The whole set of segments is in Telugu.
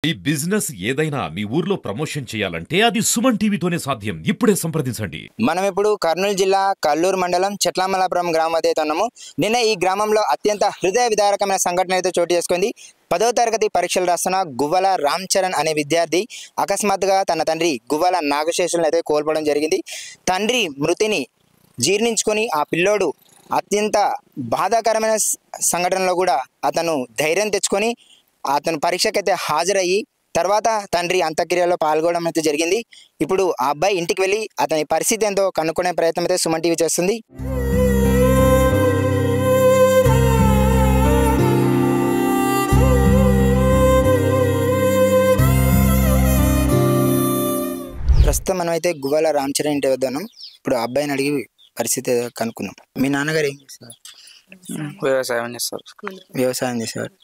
ఈ బిజినెస్ ఏదైనా మీ ఊర్లో ప్రమోషన్ చేయాలంటే అది సుమన్ టీవీతోనే సాధ్యం. ఇప్పుడే సంప్రదించండి. మనం ఇప్పుడు కర్నూలు జిల్లా కల్లూరు మండలం చెట్లమలాపురం గ్రామం అయితే ఉన్నాము. నిన్న ఈ గ్రామంలో అత్యంత హృదయ విదారకమైన సంఘటన అయితే చోటు చేసుకుంది. 10వ తరగతి పరీక్షలు రాస్తున్న గువ్వల రామ్ చరణ్ అనే విద్యార్థి అకస్మాత్తుగా తన తండ్రి గువ్వల నాగశేషులను అయితే కోల్పోవడం జరిగింది. తండ్రి మృతిని జీర్ణించుకొని ఆ పిల్లోడు అత్యంత బాధాకరమైన సంఘటనలో కూడా అతను ధైర్యం తెచ్చుకొని అతను పరీక్షకైతే హాజరయ్యి తర్వాత తండ్రి అంత్యక్రియలో పాల్గొనడం అయితే జరిగింది. ఇప్పుడు ఆ అబ్బాయి ఇంటికి వెళ్ళి అతని పరిస్థితి ఏందో కనుక్కునే ప్రయత్నం అయితే సుమన్ టీవీ చేస్తుంది. ప్రస్తుతం మనమైతే గువ్వల రామ్ చరణ్ ఇంటి వద్ద ఉన్నాం. ఇప్పుడు ఆ అబ్బాయిని అడిగి పరిస్థితి కనుక్కుందాం. మీ నాన్నగారు ఏం చేస్తారు? వ్యవసాయం చేస్తారు. వ్యవసాయం చేసేవారు.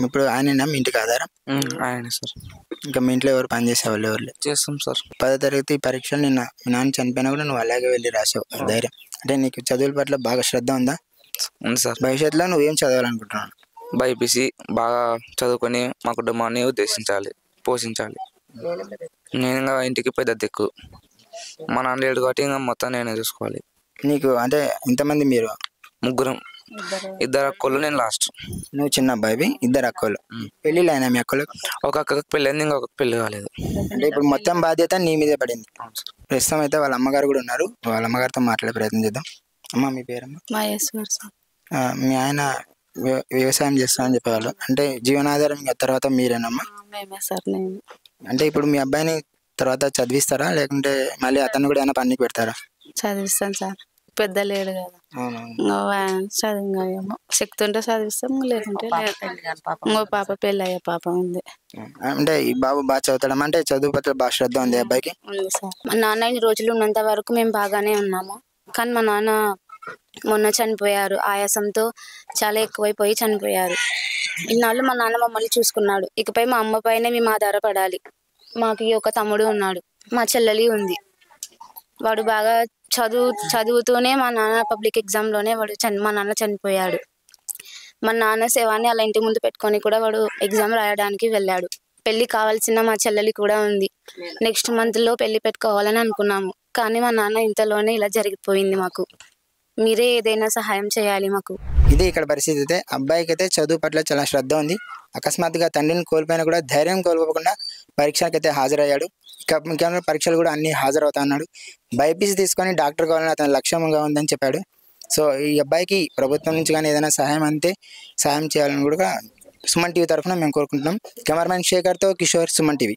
ఇప్పుడు ఆయన మీ ఇంటికి ఆధారం? ఆయన సార్. ఇంకా మీ ఇంట్లో ఎవరు పని చేసేవాళ్ళు? ఎవరు చేస్తాం సార్. 10వ తరగతి పరీక్షలు నిన్న మీ నాన్న చనిపోయినా కూడా నువ్వు అలాగే వెళ్ళి రాసావు. ధైర్యం అంటే నీకు చదువుల పట్ల బాగా శ్రద్ధ ఉందా? ఉంది సార్. భవిష్యత్తులో నువ్వేం చదవాలనుకుంటున్నావు? బైపీసీ బాగా చదువుకొని మా కుటుంబాన్ని పోషించాలి. నేను ఇంకా ఇంటికి పెద్ద దిక్కు. మా నాన్న లేడు కాబట్టి ఇంకా మొత్తం నేనే చూసుకోవాలి. నీకు అంటే ఇంతమంది మీరు? ముగ్గురం. 2 అక్కలు, నేను లాస్ట్. నువ్వు చిన్న అబ్బాయి, 2 అక్కలు. పెళ్ళిళ్ళు అయినా మీ అక్కలకు? ఒక అక్కకి పెళ్ళి అయింది, ఇంకొక పెళ్ళి కాలేదు. అంటే ఇప్పుడు మొత్తం బాధ్యత నీ మీదే పడింది. ప్రస్తుతం అయితే వాళ్ళ అమ్మగారు కూడా ఉన్నారు. వాళ్ళ అమ్మగారితో మాట్లాడే ప్రయత్నం చేద్దాం. అమ్మ మీ పేరమ్మా? మహేశ్వర్ సార్. మీ ఆయన వ్యవసాయం చేస్తామని చెప్పేవాళ్ళు, అంటే జీవనాధారం తర్వాత మీరేనమ్మా? మేమే సార్. నేను అంటే ఇప్పుడు మీ అబ్బాయిని తర్వాత చదివిస్తారా లేకుంటే మళ్ళీ అతను కూడా ఏమైనా పనికి పెడతారా? చదివిస్తాను సార్. పెద్ద లేడు కదా, చదివేమో శక్తి ఉంటే చదివిస్తాం, లేకుంటే ఇంకో పాప పెళ్ళి అయ్యే పాప ఉంది. అంటే ఈ బాబు బాగా చదువుతాడమ్మా? అంటే చదువు పట్ల బాగా శ్రద్ధ ఉంది అబ్బాయికి? ఉంది సార్. మా నాన్న ఇన్ని రోజులు ఉన్నంత వరకు మేము బాగానే ఉన్నాము, కానీ మా నాన్న మొన్న చనిపోయారు. ఆయాసంతో చాలా ఎక్కువైపోయి చనిపోయారు. ఇన్నాళ్ళు మా నాన్న మమ్మల్ని చూసుకున్నాడు. ఇకపై మా అమ్మ పైన మేము ఆధారపడాలి. మాకు ఒక తమ్ముడు ఉన్నాడు, మా చెల్లెలి ఉంది. వాడు బాగా చదువుతూనే మా నాన్న పబ్లిక్ ఎగ్జామ్లోనే మా నాన్న చనిపోయాడు. మా నాన్న శవాన్ని అలా ఇంటి ముందు పెట్టుకొని కూడా వాడు ఎగ్జామ్ రాయడానికి వెళ్ళాడు. పెళ్లి కావాల్సిన మా చెల్లెలి కూడా ఉంది. నెక్స్ట్ మంత్లో పెళ్లి పెట్టుకోవాలని అనుకున్నాము, కానీ మా నాన్న ఇంతలోనే ఇలా జరిగిపోయింది. మాకు మీరే ఏదైనా సహాయం చేయాలి మాకు. ఇది ఇక్కడ పరిస్థితి. అయితే అబ్బాయికి అయితే చదువు పట్ల చాలా శ్రద్ధ ఉంది. అకస్మాత్తుగా తండ్రిని కోల్పోయినా కూడా ధైర్యం కోల్పోకుండా పరీక్షలకైతే హాజరయ్యాడు. ఇంకా పరీక్షలు కూడా అన్ని హాజరవుతా అన్నాడు. బైపీసీ తీసుకొని డాక్టర్ కావాలని అతని లక్ష్యంగా ఉందని చెప్పాడు. సో ఈ అబ్బాయికి ప్రభుత్వం నుంచి కానీ ఏదైనా సహాయం చేయాలని కూడా సుమన్ టీవీ తరఫున మేము కోరుకుంటున్నాం. కెమెరామెన్ శేఖర్తో కిషోర్, సుమన్ టీవీ.